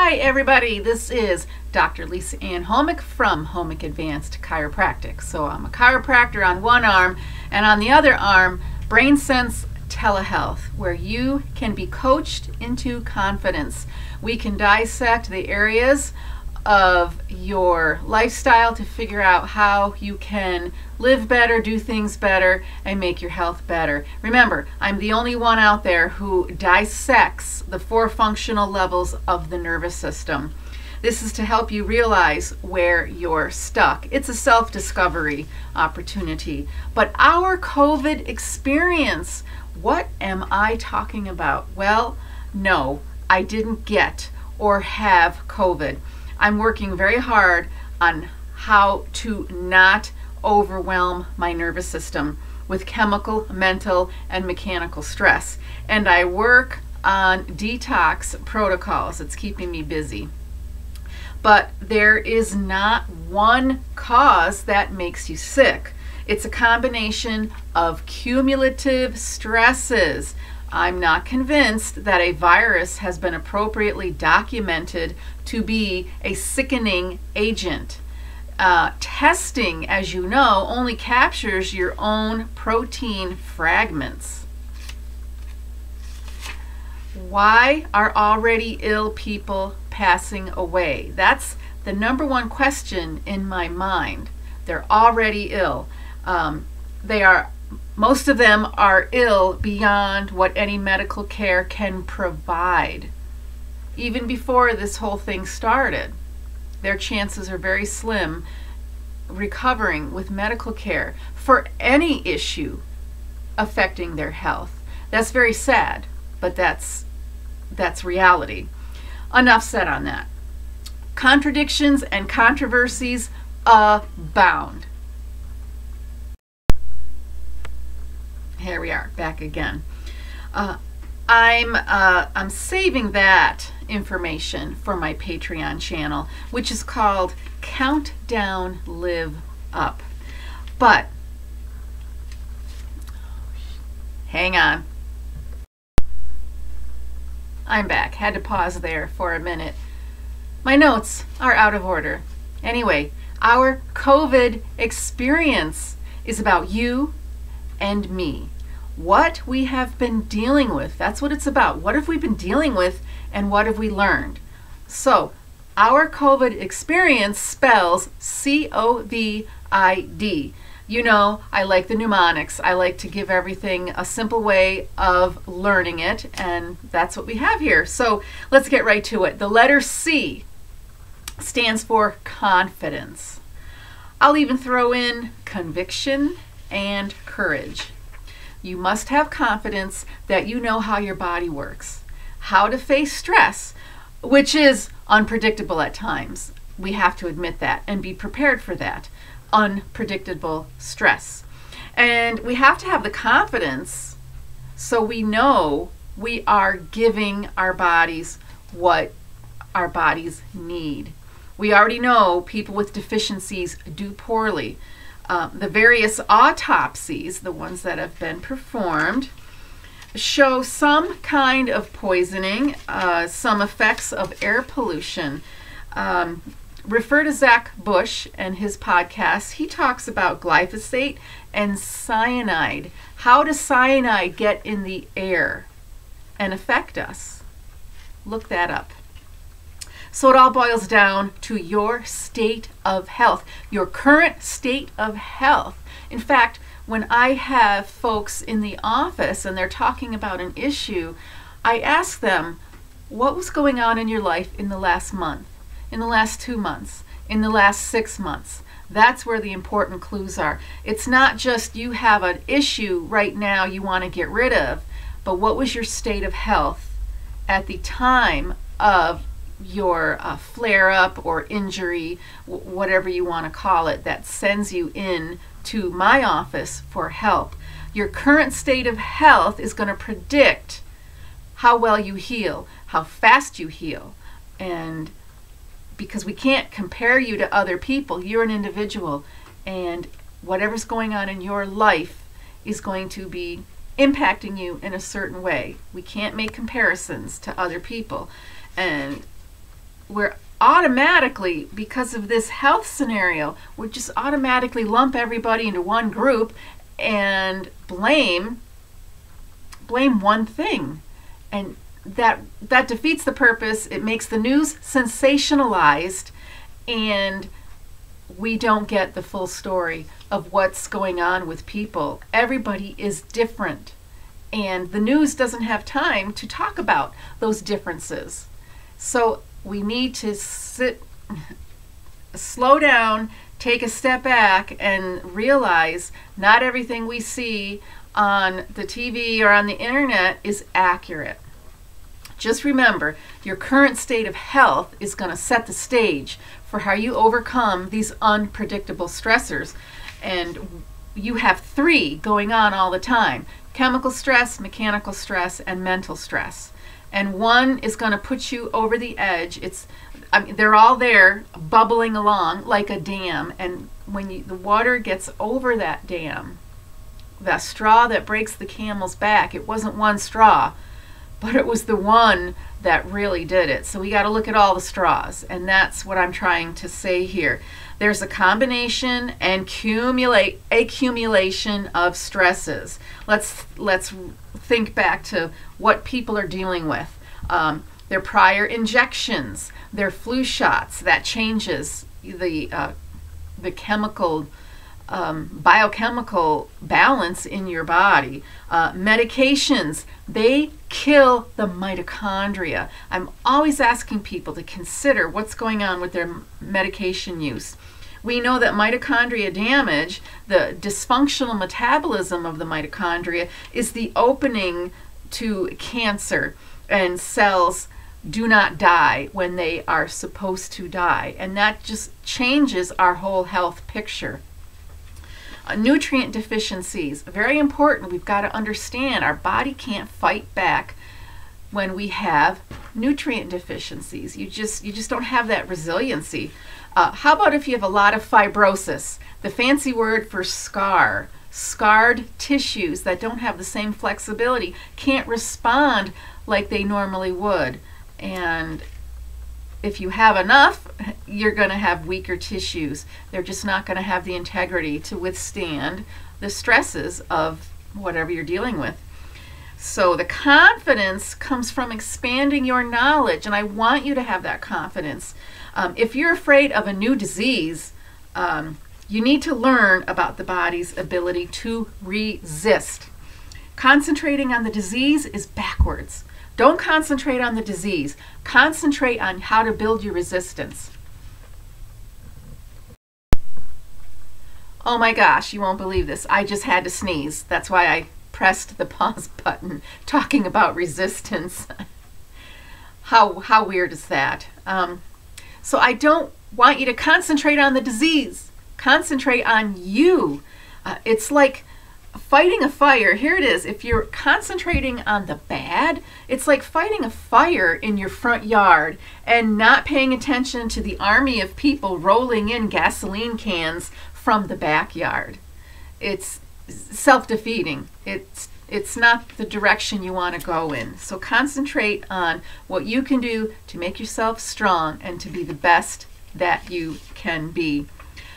Hi everybody, this is Dr. Lisa Ann Homick from Homick Advanced Chiropractic. So I'm a chiropractor on one arm, and on the other arm, BrainSense Tele-Health, where you can be coached into confidence. We can dissect the areas of your lifestyle to figure out how you can live better, do things better, and make your health better. Remember, I'm the only one out there who dissects the 4 functional levels of the nervous system. This is to help you realize where you're stuck. It's a self-discovery opportunity. But our COVID experience, what am I talking about? Well, no, I didn't get or have COVID. I'm working very hard on how to not overwhelm my nervous system with chemical, mental, and mechanical stress. And I work on detox protocols. It's keeping me busy. But there is not one cause that makes you sick. It's a combination of cumulative stresses. I'm not convinced that a virus has been appropriately documented to be a sickening agent. Testing, as you know, only captures your own protein fragments. Why are already ill people passing away? That's the #1 question in my mind. They're already ill. Most of them are ill beyond what any medical care can provide. Even before this whole thing started, their chances are very slim recovering with medical care for any issue affecting their health. That's very sad, but that's reality. Enough said on that. Contradictions and controversies abound. Here we are, back again. I'm saving that information for my Patreon channel, which is called Countdown Live Up. But hang on. I'm back. Had to pause there for a minute. My notes are out of order. Anyway, our COVID experience is about you and me. What we have been dealing with, that's what it's about. What have we been dealing with and what have we learned? So our COVID experience spells COVID. You know, I like the mnemonics. I like to give everything a simple way of learning it, and that's what we have here. So let's get right to it. The letter C stands for confidence. I'll even throw in conviction and courage. You must have confidence that you know how your body works, how to face stress, which is unpredictable at times. We have to admit that and be prepared for that unpredictable stress. And we have to have the confidence so we know we are giving our bodies what our bodies need. We already know people with deficiencies do poorly. The various autopsies, the ones that have been performed, show some kind of poisoning, some effects of air pollution. Refer to Zach Bush and his podcast. He talks about glyphosate and cyanide. How does cyanide get in the air and affect us? Look that up. So it all boils down to your state of health, your current state of health. In fact, when I have folks in the office and they're talking about an issue, I ask them, what was going on in your life in the last month, in the last 2 months, in the last 6 months? That's where the important clues are. It's not just you have an issue right now you want to get rid of, but what was your state of health at the time of your flare-up or injury, whatever you want to call it, that sends you in to my office for help. Your current state of health is going to predict how well you heal, how fast you heal. And because we can't compare you to other people, you're an individual, and whatever's going on in your life is going to be impacting you in a certain way. We can't make comparisons to other people. And we're automatically, because of this health scenario, we just automatically lump everybody into one group and blame one thing. And that defeats the purpose. It makes the news sensationalized, and we don't get the full story of what's going on with people. Everybody is different, and the news doesn't have time to talk about those differences. So we need to slow down, take a step back, and realize not everything we see on the TV or on the internet is accurate. Just remember, your current state of health is going to set the stage for how you overcome these unpredictable stressors. And you have 3 going on all the time: chemical stress, mechanical stress, and mental stress. And one is going to put you over the edge. They're all there bubbling along like a dam. And when the water gets over that dam, the straw that breaks the camel's back, it wasn't one straw, but it was the one that really did it. So we got to look at all the straws, and that's what I'm trying to say here. There's a combination and accumulation of stresses. Let's think back to what people are dealing with. Their prior injections, their flu shots, that changes the chemical biochemical balance in your body. Medications, they kill the mitochondria. I'm always asking people to consider what's going on with their medication use. We know that mitochondria damage, the dysfunctional metabolism of the mitochondria, is the opening to cancer, and cells do not die when they are supposed to die. And that just changes our whole health picture. Nutrient deficiencies, very important. We've got to understand our body can't fight back when we have nutrient deficiencies. You just don't have that resiliency. How about if you have a lot of fibrosis, the fancy word for scarred tissues that don't have the same flexibility, can't respond like they normally would. And if you have enough, you're going to have weaker tissues. They're just not going to have the integrity to withstand the stresses of whatever you're dealing with. So the confidence comes from expanding your knowledge, and I want you to have that confidence. If you're afraid of a new disease, you need to learn about the body's ability to resist. Concentrating on the disease is backwards. Don't concentrate on the disease. Concentrate on how to build your resistance. Oh my gosh, you won't believe this. I just had to sneeze. That's why I pressed the pause button, talking about resistance. How weird is that? So I don't want you to concentrate on the disease. Concentrate on you. It's like fighting a fire. Here it is. If you're concentrating on the bad, it's like fighting a fire in your front yard and not paying attention to the army of people rolling in gasoline cans from the backyard. It's self-defeating. It's not the direction you want to go in. So concentrate on what you can do to make yourself strong and to be the best that you can be.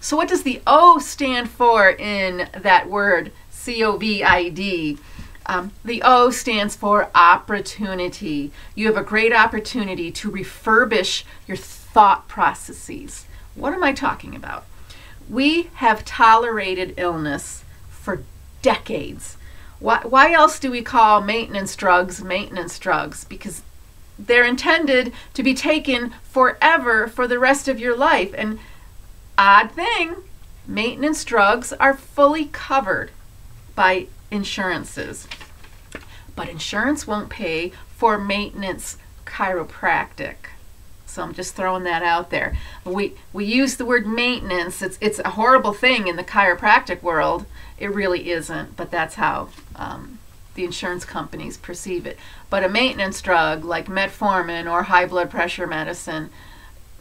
So what does the O stand for in that word? COVID. The O stands for opportunity. You have a great opportunity to refurbish your thought processes. What am I talking about? We have tolerated illness for decades. Why else do we call maintenance drugs? Because they're intended to be taken forever for the rest of your life. And odd thing, maintenance drugs are fully covered by insurances. But insurance won't pay for maintenance chiropractic. So I'm just throwing that out there. We use the word maintenance. It's a horrible thing in the chiropractic world. It really isn't, but that's how the insurance companies perceive it. But a maintenance drug like metformin or high blood pressure medicine,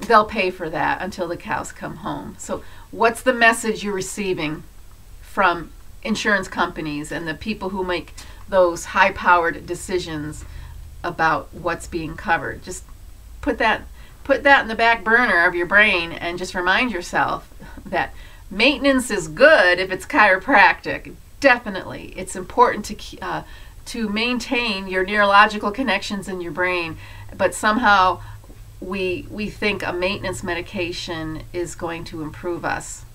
they'll pay for that until the cows come home. So what's the message you're receiving from insurance companies and the people who make those high-powered decisions about what's being covered? Just put that put that in the back burner of your brain and just remind yourself that maintenance is good if it's chiropractic. Definitely. It's important to maintain your neurological connections in your brain, but somehow we think a maintenance medication is going to improve us.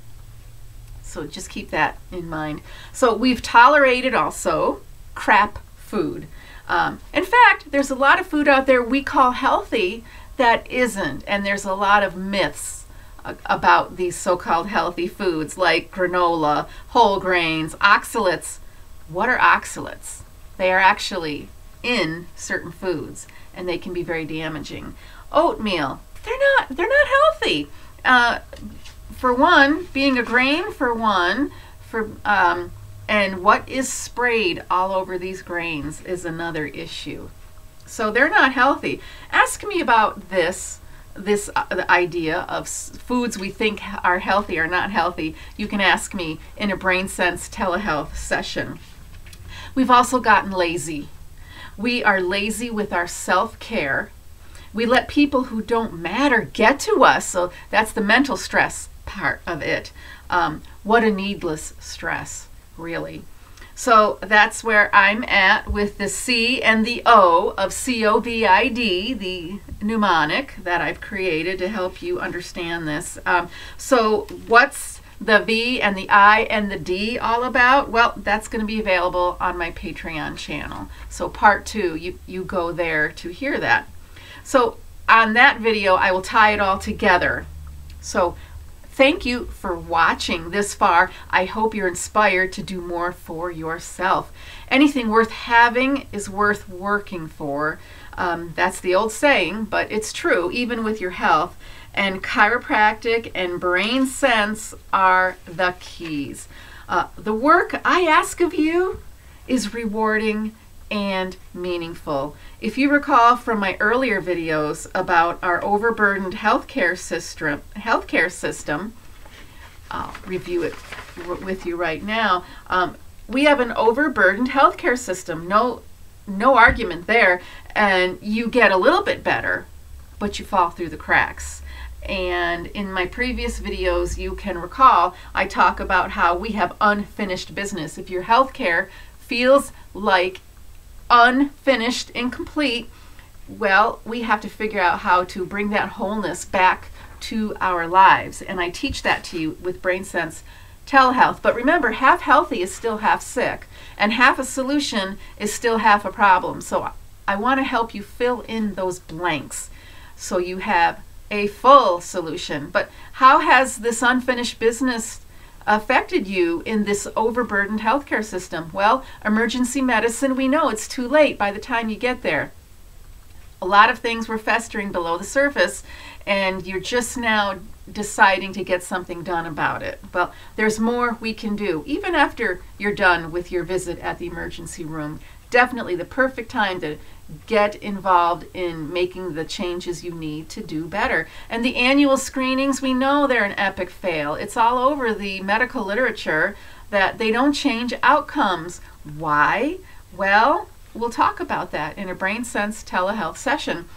So just keep that in mind. So we've tolerated also crap food. In fact, there's a lot of food out there we call healthy that isn't, and there's a lot of myths about these so-called healthy foods like granola, whole grains, oxalates. What are oxalates? They are actually in certain foods, and they can be very damaging. Oatmeal, they're not healthy. For one, being a grain, for one, and what is sprayed all over these grains is another issue. So they're not healthy. Ask me about this the idea of foods we think are healthy or not healthy. You can ask me in a BrainSense telehealth session. We've also gotten lazy. We are lazy with our self-care. We let people who don't matter get to us. So that's the mental stress part of it. What a needless stress, really. So that's where I'm at with the C and the O of COVID, the mnemonic that I've created to help you understand this. So what's the V and the I and the D all about? Well, that's going to be available on my Patreon channel. So part 2, you go there to hear that. So on that video, I will tie it all together. So thank you for watching this far. I hope you're inspired to do more for yourself. Anything worth having is worth working for. That's the old saying, but it's true, even with your health. And chiropractic and BrainSense are the keys. The work I ask of you is rewarding and meaningful. If you recall from my earlier videos about our overburdened healthcare system, I'll review it with you right now. We have an overburdened healthcare system. No argument there. And you get a little bit better, but you fall through the cracks. And in my previous videos, you can recall, I talk about how we have unfinished business. If your healthcare feels like unfinished, incomplete, well, we have to figure out how to bring that wholeness back to our lives. And I teach that to you with BrainSense Tele-Health. But remember, half healthy is still half sick, and half a solution is still half a problem. So I want to help you fill in those blanks so you have a full solution. But how has this unfinished business affected you in this overburdened healthcare system? Well, emergency medicine, we know it's too late by the time you get there. A lot of things were festering below the surface, and you're just now deciding to get something done about it. Well, there's more we can do, even after you're done with your visit at the emergency room. Definitely the perfect time to get involved in making the changes you need to do better. And the annual screenings, we know they're an epic fail. It's all over the medical literature that they don't change outcomes. Why? Well, we'll talk about that in a BrainSense telehealth session.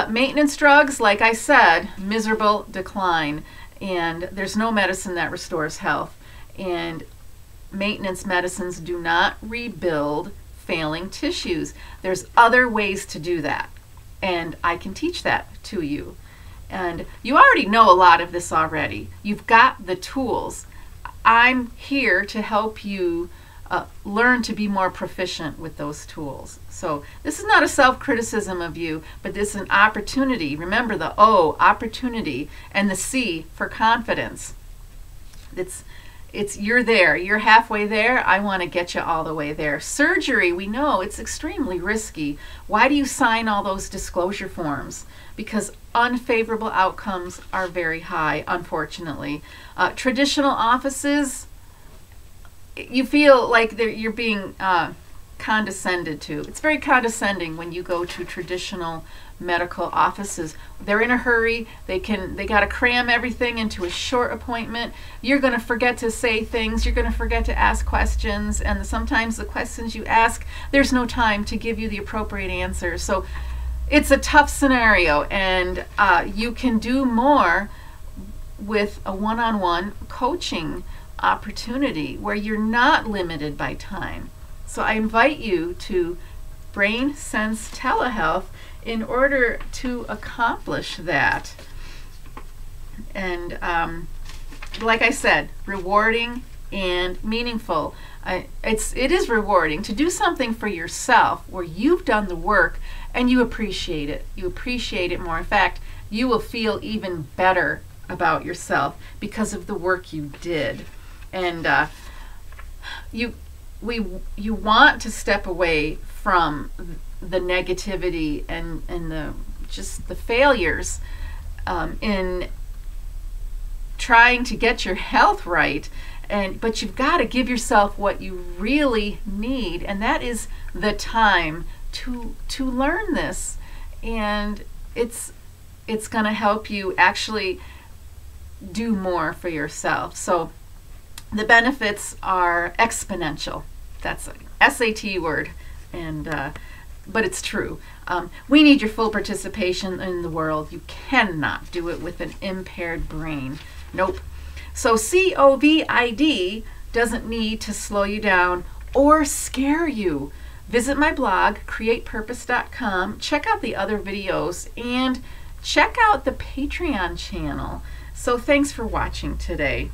Maintenance drugs, like I said, miserable decline. And there's no medicine that restores health. And maintenance medicines do not rebuild failing tissues. There's other ways to do that, and I can teach that to you. And you already know a lot of this already. You've got the tools. I'm here to help you learn to be more proficient with those tools. So this is not a self-criticism of you, but this is an opportunity. Remember the O, opportunity, and the C for confidence. You're there. You're halfway there. I want to get you all the way there. Surgery, we know it's extremely risky. Why do you sign all those disclosure forms? Because unfavorable outcomes are very high, unfortunately. Traditional offices, you feel like you're being condescended to. It's very condescending when you go to traditional medical offices. They're in a hurry. They got to cram everything into a short appointment. You're going to forget to say things. You're going to forget to ask questions. And sometimes the questions you ask, there's no time to give you the appropriate answers. So it's a tough scenario, and you can do more with a one-on-one coaching opportunity where you're not limited by time. So I invite you to Brain Sense Telehealth in order to accomplish that. And like I said, rewarding and meaningful. It is rewarding to do something for yourself where you've done the work and you appreciate it. You appreciate it more. In fact, you will feel even better about yourself because of the work you did. And you want to step away from the negativity and the just the failures in trying to get your health right. But you've got to give yourself what you really need, and that is the time to learn this. And it's going to help you actually do more for yourself. So the benefits are exponential. That's a SAT word, but it's true. We need your full participation in the world. You cannot do it with an impaired brain. Nope. So COVID doesn't need to slow you down or scare you. Visit my blog, createpurpose.com. Check out the other videos and check out the Patreon channel. So thanks for watching today.